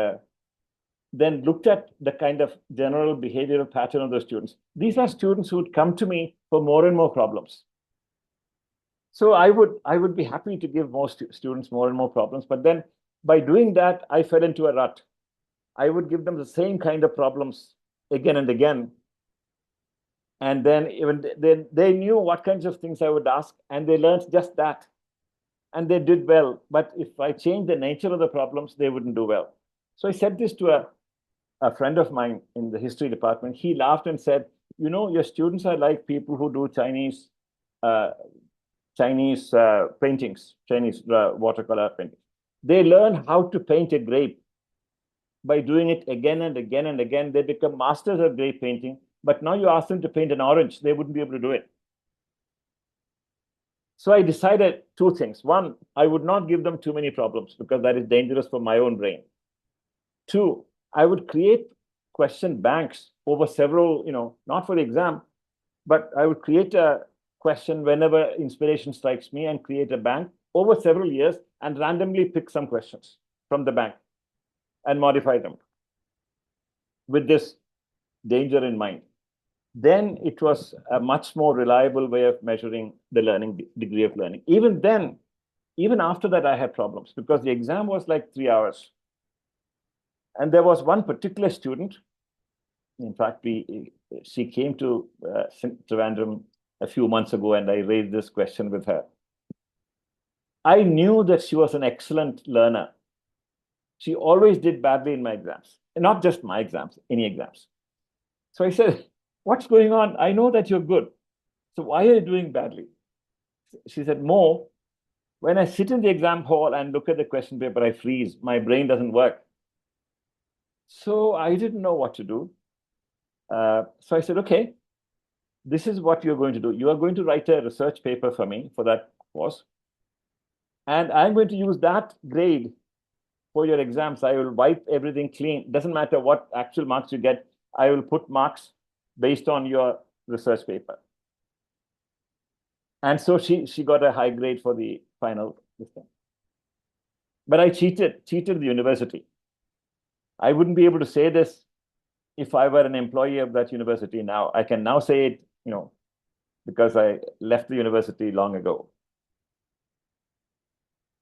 B: then looked at the kind of general behavioral pattern of those students. These are students who would come to me for more and more problems. So I would be happy to give more students more and more problems, but then by doing that, I fell into a rut. I would give them the same kind of problems again and again. And then even they knew what kinds of things I would ask, and they learned just that. And they did well. But if I changed the nature of the problems, they wouldn't do well. So I said this to a friend of mine in the history department. He laughed and said, your students are like people who do Chinese paintings, Chinese watercolor paintings. They learn how to paint a grape by doing it again and again and again. They become masters of grape painting. But now you ask them to paint an orange, they wouldn't be able to do it. So I decided two things. One, I would not give them too many problems because that is dangerous for my own brain. Two, I would create question banks over several, not for the exam, but I would create a question whenever inspiration strikes me and create a bank over several years and randomly pick some questions from the bank and modify them with this danger in mind. Then it was a much more reliable way of measuring the degree of learning. Even then, even after that, I had problems because the exam was like 3 hours. And there was one particular student, in fact, she came to Trivandrum a few months ago and I raised this question with her. I knew that she was an excellent learner. She always did badly in my exams, and not just my exams, any exams. So I said, what's going on? I know that you're good. So why are you doing badly? She said, Mo, when I sit in the exam hall and look at the question paper, I freeze. My brain doesn't work. So I didn't know what to do. So I said, okay, this is what you're going to do. You are going to write a research paper for me for that course. And I'm going to use that grade for your exams. I will wipe everything clean. Doesn't matter what actual marks you get. I will put marks based on your research paper. And so she got a high grade for the final thing. But I cheated the university. I wouldn't be able to say this if I were an employee of that university now. I can now say it, because I left the university long ago.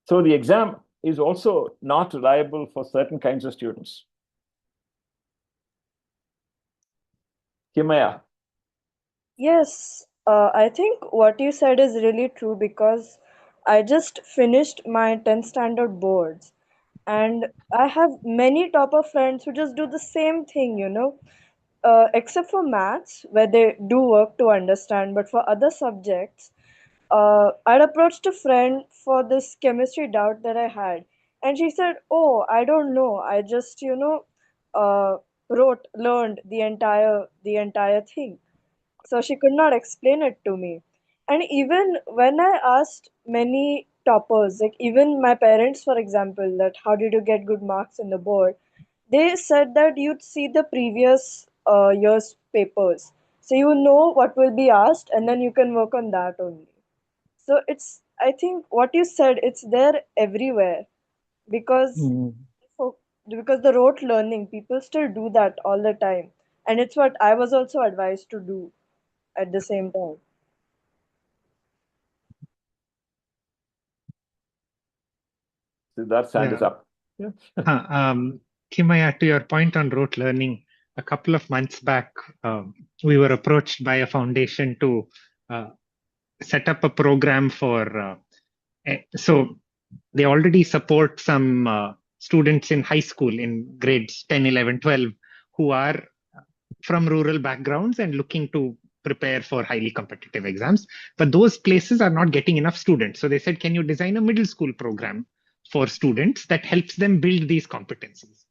B: So the exam is also not reliable for certain kinds of students. Kimaya.
C: Yes, I think what you said is really true because I just finished my 10th standard boards and I have many topper friends who just do the same thing. Except for maths, where they do work to understand, but for other subjects, I'd approached a friend for this chemistry doubt that I had, and she said, "Oh, I don't know. I just, learned the entire thing." So she could not explain it to me. And even when I asked many toppers, like even my parents, for example, that how did you get good marks in the board, they said that you'd see the previous year's papers. So you know what will be asked and then you can work on that only. So I think what you said, it's there everywhere because for, because the rote learning, people still do that all the time. And it's what I was also advised to do at the same time.
B: Siddharth's hand is up.
A: Yeah. Kimaya, to your point on rote learning, a couple of months back, we were approached by a foundation to set up a program for, so they already support some students in high school in grades 10, 11, 12 who are from rural backgrounds and looking to prepare for highly competitive exams. But those places are not getting enough students. So they said, can you design a middle school program for students that helps them build these competencies?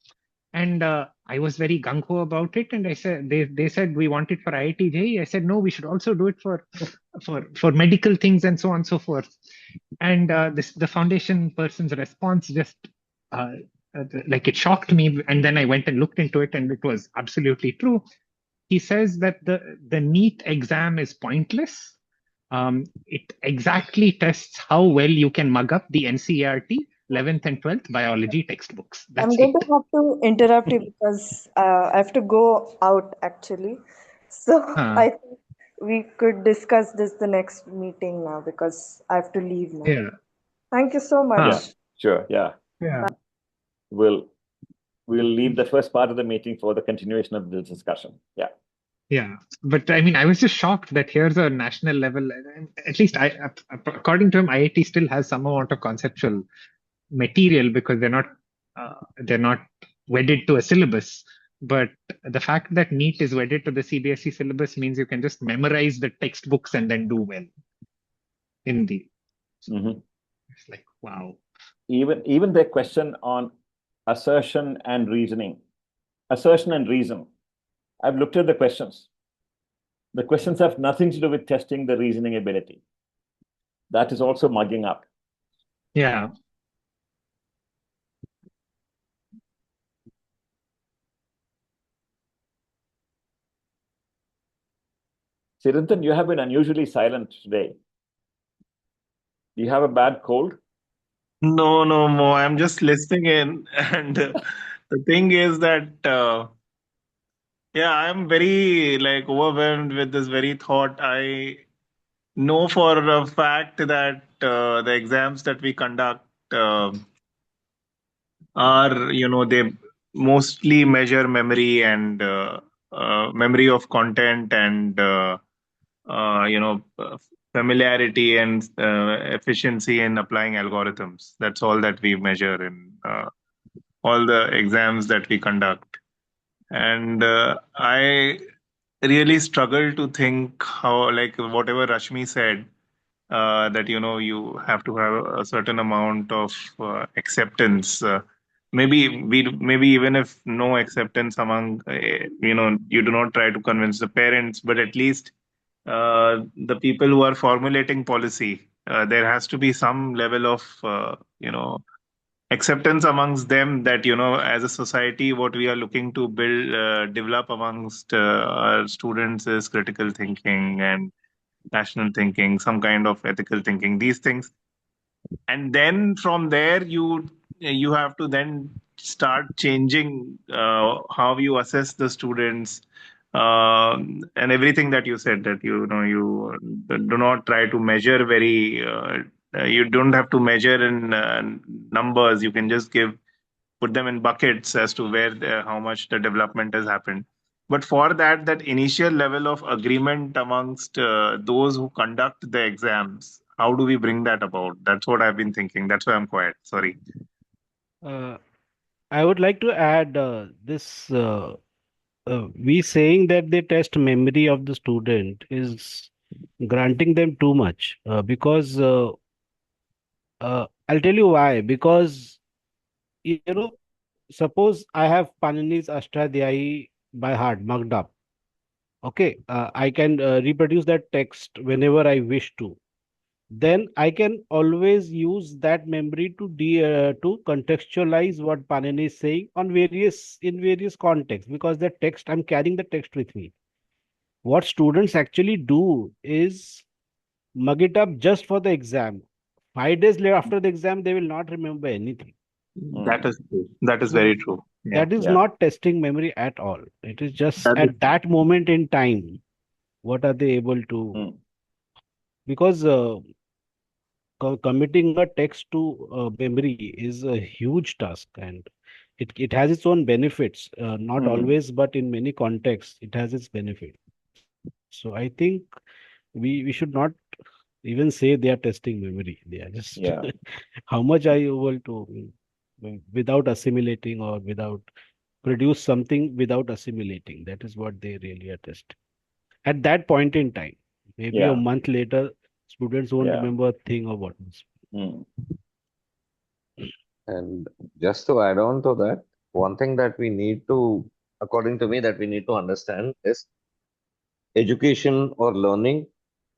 A: And I was very gung-ho about it. And I said, they said, we want it for IIT JEE. I said, no, we should also do it for medical things and so on and so forth. And the foundation person's response just like it shocked me. And then I went and looked into it, and it was absolutely true. He says that the NEET exam is pointless. It exactly tests how well you can mug up the NCERT 11th and 12th biology textbooks. That's
C: I'm going
A: it.
C: to have to interrupt you because I have to go out actually. So I think we could discuss this the next meeting now because I have to leave now.
A: Yeah.
C: Thank you so much.
B: Yeah, sure. Yeah.
A: Yeah.
B: We'll leave the first part of the meeting for the continuation of this discussion. Yeah.
A: Yeah, but I mean, I was just shocked that here's a national level. At least, according to him, IIT still has some amount of conceptual material because they're not wedded to a syllabus. But the fact that NEET is wedded to the CBSE syllabus means you can just memorize the textbooks and then do well in the. It's like, wow.
B: Even the question on assertion and reason. I've looked at the questions. The questions have nothing to do with testing the reasoning ability. That is also mugging up.
A: Yeah.
B: Sirantan, you have been unusually silent today. Do you have a bad cold?
G: No, Mo. I'm just listening in. And the thing is that, I'm very overwhelmed with this very thought. I know for a fact that the exams that we conduct are, they mostly measure memory and memory of content and, familiarity and efficiency in applying algorithms. That's all that we measure in all the exams that we conduct. And I really struggle to think how, whatever Rashmi said, that you have to have a certain amount of acceptance. Maybe even if no acceptance among, you do not try to convince the parents, but at least the people who are formulating policy, there has to be some level of, acceptance amongst them that, as a society, what we are looking to build, develop amongst our students is critical thinking and rational thinking, some kind of ethical thinking, these things. And then from there, you have to then start changing how you assess the students, and everything that you said, that you do not try to measure very you don't have to measure in numbers. You can just put them in buckets as to where how much the development has happened. But for that initial level of agreement amongst those who conduct the exams, how do we bring that about? That's what I've been thinking. That's why I'm quiet. Sorry.
H: I would like to add this. We saying that they test memory of the student is granting them too much because I'll tell you why. Because suppose I have Panini's Ashtadhyayi by heart, mugged up. Okay, I can reproduce that text whenever I wish to. Then I can always use that memory to contextualize what Panini is saying in various contexts, because the text, I'm carrying the text with me. What students actually do is mug it up just for the exam. 5 days later after the exam, they will not remember anything.
G: That is true. That is very true.
H: That is not testing memory at all. It is just at that moment in time, what are they able to? Because committing a text to memory is a huge task, and it has its own benefits. Not always, but in many contexts, it has its benefits. So I think we should not even say they are testing memory. They are just how much are you able to, without assimilating or without produce something without assimilating. That is what they really are testing. at that point in time. Maybe a
B: Yeah.
H: month later, students won't
B: Yeah.
H: remember a thing of what was.
B: Mm.
D: And just to add on to that, one thing that we need to, according to me, that we need to understand is education or learning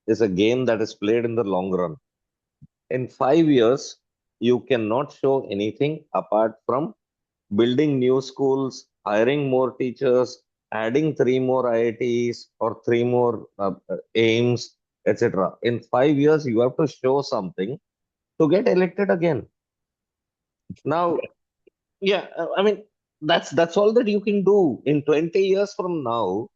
D: is a game that is played in the long run. In 5 years, you cannot show anything apart from building new schools, hiring more teachers, adding three more IITs or three more aims, etc. In 5 years, you have to show something to get elected again. Now, yeah, I mean that's all that you can do. In 20 years from now,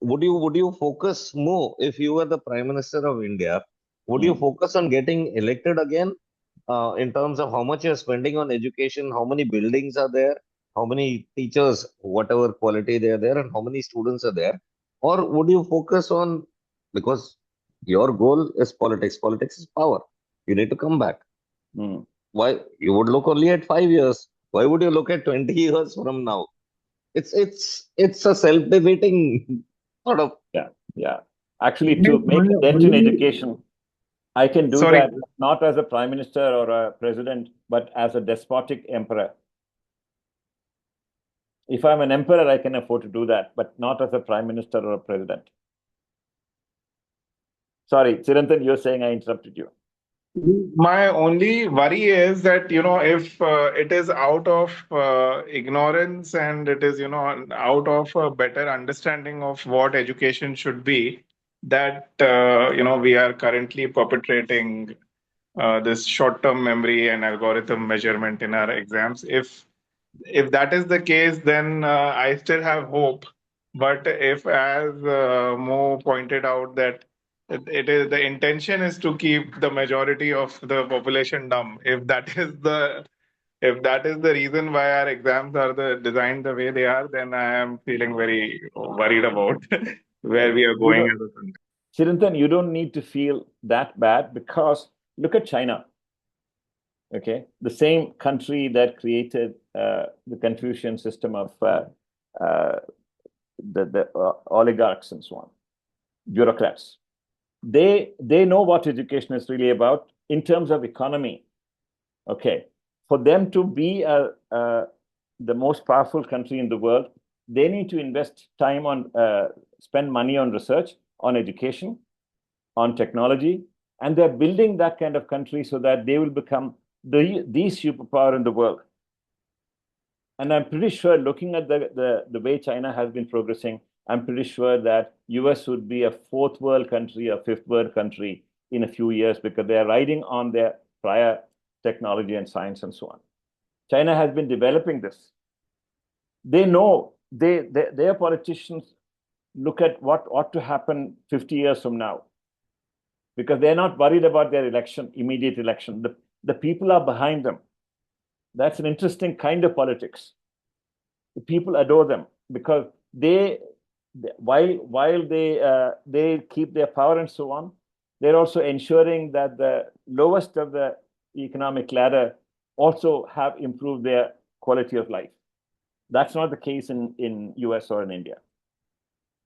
D: would you focus more if you were the Prime Minister of India? Would you focus on getting elected again in terms of how much you're spending on education, how many buildings are there, how many teachers, whatever quality they are there, and how many students are there? Or would you focus on, because your goal is politics, politics is power. You need to come back.
B: Mm.
D: Why you would look only at 5 years? Why would you look at 20 years from now? It's a self-defeating sort of.
B: Yeah. Actually, to make a dent in education, I can do
G: Sorry.
B: that not as a prime minister or a president, but as a despotic emperor. If I'm an emperor, I can afford to do that, but not as a prime minister or a president. Sorry, Chirantan, you're saying I interrupted you.
G: My only worry is that, if it is out of ignorance and it is, out of a better understanding of what education should be, that, we are currently perpetrating this short-term memory and algorithm measurement in our exams. If that is the case, then I still have hope. But if, as Mo pointed out, that it is the intention is to keep the majority of the population dumb. If that is the reason why our exams are designed the way they are, then I am feeling very worried about where we are going as a country.
B: Chirantan, you don't need to feel that bad because look at China. Okay, the same country that created the Confucian system of the oligarchs and so on, bureaucrats. They know what education is really about in terms of economy. Okay, for them to be the most powerful country in the world, they need to invest time on, spend money on research, on education, on technology, and they're building that kind of country so that they will become the superpower in the world. And I'm pretty sure, looking at the way China has been progressing, I'm pretty sure that US would be a fourth world country, a fifth world country in a few years because they are riding on their prior technology and science and so on. China has been developing this. They know, their politicians look at what ought to happen 50 years from now because they're not worried about their election, immediate election. The people are behind them. That's an interesting kind of politics. The people adore them because while they keep their power and so on, they're also ensuring that the lowest of the economic ladder also have improved their quality of life. That's not the case in US or in India.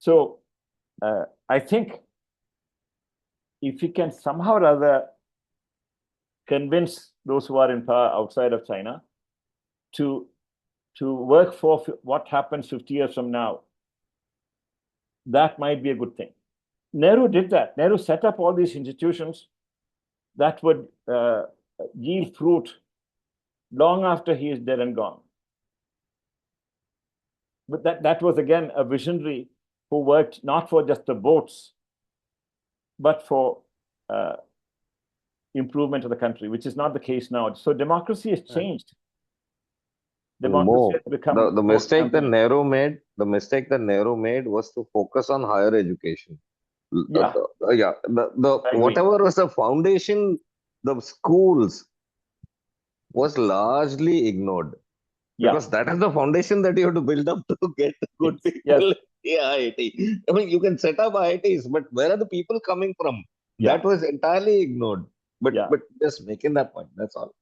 B: So I think if you can somehow or other convince those who are in power outside of China to work for what happens 50 years from now, that might be a good thing. Nehru did that. Nehru set up all these institutions that would yield fruit long after he is dead and gone. But that was, again, a visionary who worked not for just the votes, but for improvement of the country, which is not the case now. So democracy has changed. Democracy has become
D: the mistake that Nehru made was to focus on higher education.
B: Yeah.
D: Whatever was the foundation, the schools was largely ignored. Because that is the foundation that you have to build up to get good people in IIT. I mean, you can set up IITs, but where are the people coming from? That was entirely ignored. But just making that point, that's all.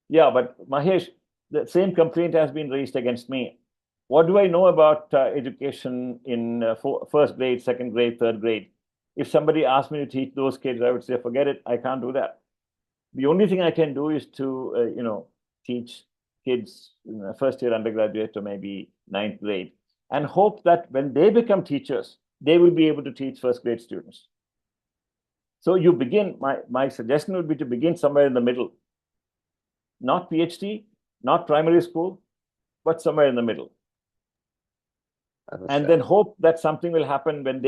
B: Yeah, but Mahesh, the same complaint has been raised against me. what do I know about education in first grade, second grade, third grade? If somebody asked me to teach those kids, I would say, forget it, I can't do that. The only thing I can do is to, teach kids first year undergraduate or maybe ninth grade, and hope that when they become teachers, they will be able to teach first grade students. So you begin, my suggestion would be to begin somewhere in the middle. Not PhD, not primary school, but somewhere in the middle. And then hope that something will happen when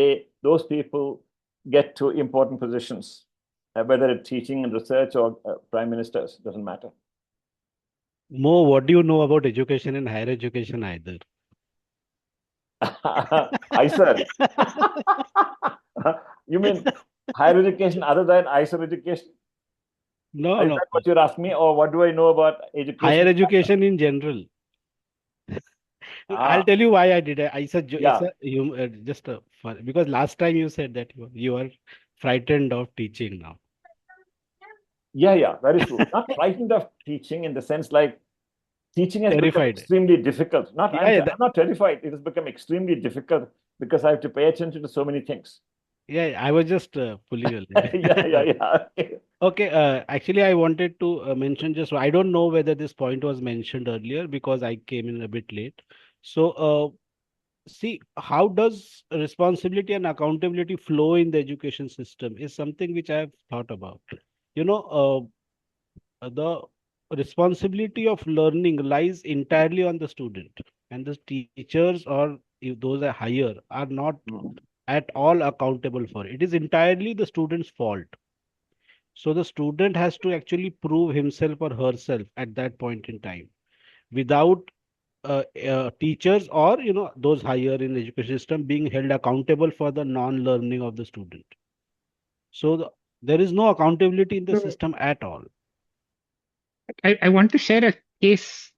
B: those people get to important positions, whether it's teaching and research or prime ministers, doesn't matter.
H: Mo, what do you know about education and higher education either?
B: ISER. You mean higher education other than ISER education?
H: No,
B: Is
H: no.
B: that what you're asking me? Or what do I know about education?
H: Higher education in general. I'll tell you why I did it. I said, just fun, because last time you said that you are frightened of teaching now.
B: Yeah, very true. Not frightened of teaching in the sense like teaching has become extremely difficult. I'm not terrified. It has become extremely difficult because I have to pay attention to so many things.
H: Yeah, I was just pulling.
B: Yeah.
H: Okay, actually, I wanted to mention just, I don't know whether this point was mentioned earlier because I came in a bit late. So, see, how does responsibility and accountability flow in the education system is something which I have thought about. The responsibility of learning lies entirely on the student, and the teachers, or if those are higher, are not at all accountable for it. It is entirely the student's fault. So the student has to actually prove himself or herself at that point in time without teachers or those higher in the education system being held accountable for the non-learning of the student. So there is no accountability in the system at all.
A: I want to share a case.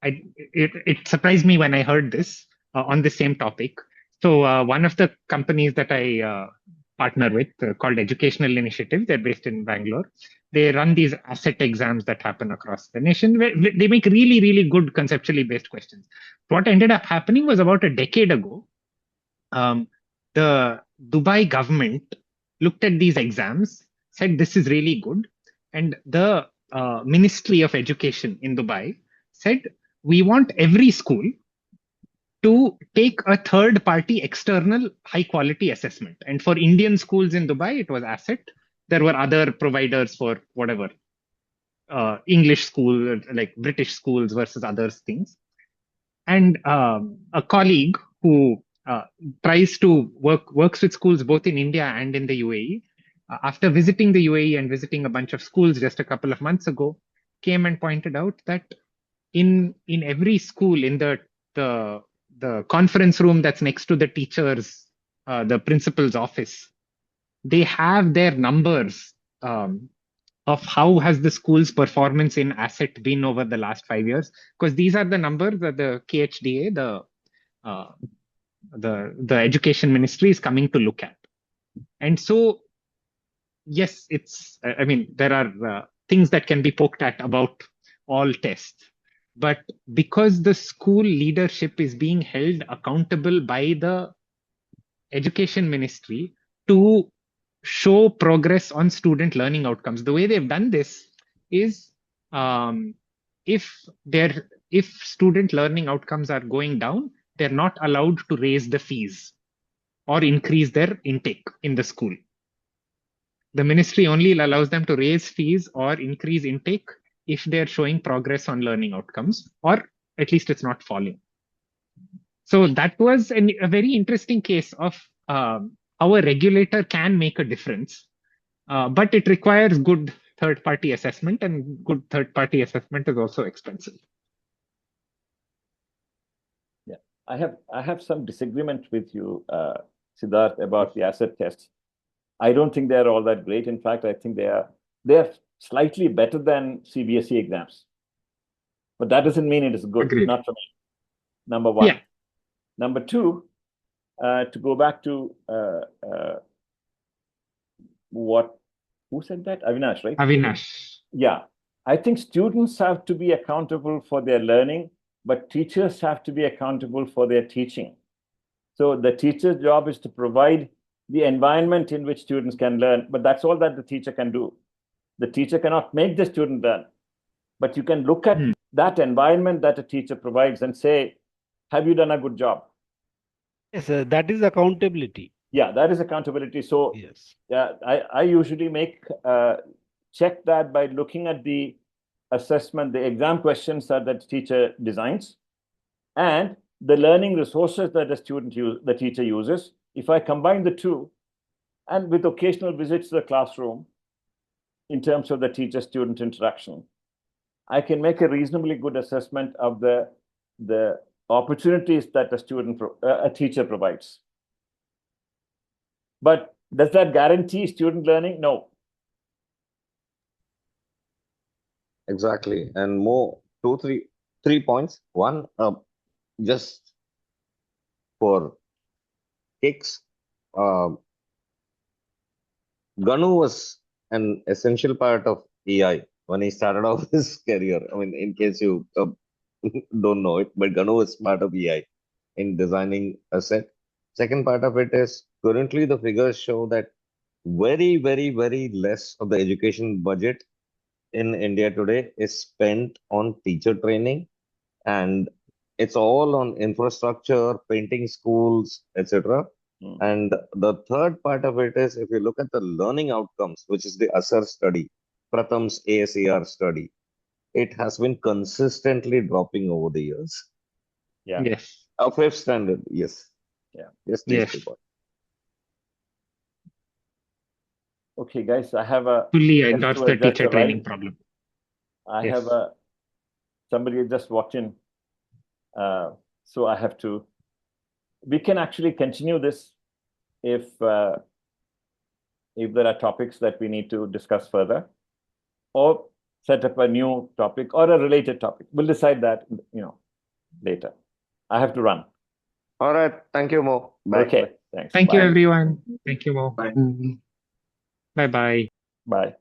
A: It surprised me when I heard this on the same topic. So one of the companies that I partner with called Educational Initiative, they're based in Bangalore. They run these asset exams that happen across the nation. They make really, really good conceptually based questions. What ended up happening was about a decade ago, the Dubai government looked at these exams, said this is really good, and the Ministry of Education in Dubai said we want every school to take a third party external high quality assessment. And for Indian schools in Dubai, it was asset. There were other providers for whatever, English school, like British schools versus other things. And a colleague who tries to works with schools both in India and in the UAE, after visiting the UAE and visiting a bunch of schools just a couple of months ago, came and pointed out that in every school, in the conference room that's next to the teachers, the principal's office, they have their numbers of how has the school's performance in asset been over the last 5 years, because these are the numbers that the KHDA, the education ministry, is coming to look at. And so, yes, I mean, there are things that can be poked at about all tests, but because the school leadership is being held accountable by the education ministry to show progress on student learning outcomes, the way they've done this is if student learning outcomes are going down, they're not allowed to raise the fees or increase their intake in the school. The ministry only allows them to raise fees or increase intake if they're showing progress on learning outcomes, or at least it's not falling. So that was a very interesting case of how a regulator can make a difference, but it requires good third-party assessment, and good third-party assessment is also expensive.
B: Yeah, I have some disagreement with you, Siddharth, about the asset tests. I don't think they're all that great. In fact, I think they're slightly better than CBSE exams, but that doesn't mean it is good.
A: Agreed.
B: Not for me. Number one.
A: Yeah.
B: Number two, to go back to who said that? Avinash, right?
A: Avinash.
B: Yeah. I think students have to be accountable for their learning but teachers have to be accountable for their teaching. So the teacher's job is to provide the environment in which students can learn, but that's all that the teacher can do. The teacher cannot make the student learn, but you can look at that environment that a teacher provides and say, have you done a good job?
H: Yes, that is accountability.
B: Yeah, that is accountability. So
H: yes,
B: I usually check that by looking at the assessment, the exam questions that the teacher designs, and the learning resources that the teacher uses. If I combine the two, and with occasional visits to the classroom, in terms of the teacher-student interaction, I can make a reasonably good assessment of the opportunities that a teacher provides. But does that guarantee student learning? No.
D: Exactly. And more, three points. One, just for kicks, Ganu was an essential part of AI when he started off his career. I mean, in case you don't know it, but Ganu was part of AI in designing a set. Second part of it is currently the figures show that very, very, very less of the education budget in India today is spent on teacher training, and it's all on infrastructure, painting schools, etc. And the third part of it is, if you look at the learning outcomes, which is the ASAR study, Pratham's ASAR study, it has been consistently dropping over the years.
B: Yeah.
G: Yes.
D: A fifth standard, yes.
B: Yeah.
D: Just
G: Yes.
D: 2 points.
B: Okay, guys, I have a
A: fully endorse the teacher training problem.
B: I have somebody just walked in, so I have to. We can actually continue this if there are topics that we need to discuss further, or set up a new topic or a related topic. We'll decide that, later. I have to run.
D: All right. Thank you, Mo. Bye.
B: Okay. Thanks.
A: Thank
B: Bye.
A: you, everyone. Thank you, Mo.
D: Bye.
A: Bye-bye.
B: Bye.